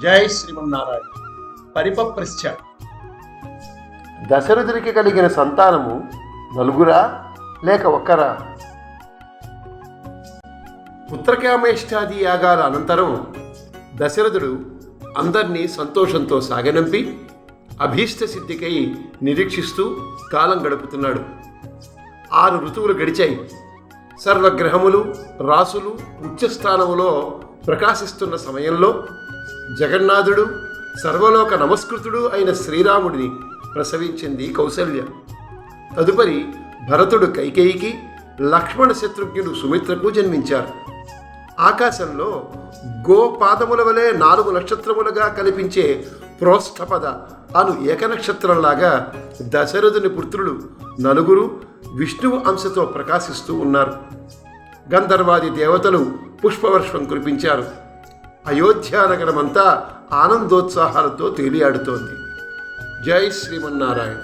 జై శ్రీమన్నారాయణ. పరిపప్రశ్చ. దశరథునికి కలిగిన సంతానము నలుగురా లేక ఒక్కరా? పుత్రకామేష్టాది యాగాల అనంతరం దశరథుడు అందరినీ సంతోషంతో సాగనంపి అభీష్ట సిద్ధికై నిరీక్షిస్తూ కాలం గడుపుతున్నాడు. 6 ఋతువులు గడిచాయి. సర్వగ్రహములు రాసులు ఉచ్చస్థానములో ప్రకాశిస్తున్న సమయంలో జగన్నాథుడు సర్వలోక నమస్కృతుడు అయిన శ్రీరాముడిని ప్రసవించింది కౌసల్య. తదుపరి భరతుడు కైకేయికి, లక్ష్మణ శత్రుఘ్నుడు సుమిత్రకు జన్మించారు. ఆకాశంలో గోపాదముల వలె 4 నక్షత్రములుగా కనిపించే ప్రోష్ఠపద అను ఏకనక్షత్రంలాగా దశరథుని పుత్రులు 4 విష్ణువు అంశతో ప్రకాశిస్తూ ఉన్నారు. గంధర్వాది దేవతలు పుష్పవర్షం కురిపించారు. అయోధ్యానగరమంతా ఆనందోత్సాహాలతో తేలియాడుతోంది. జై శ్రీమన్నారాయణ.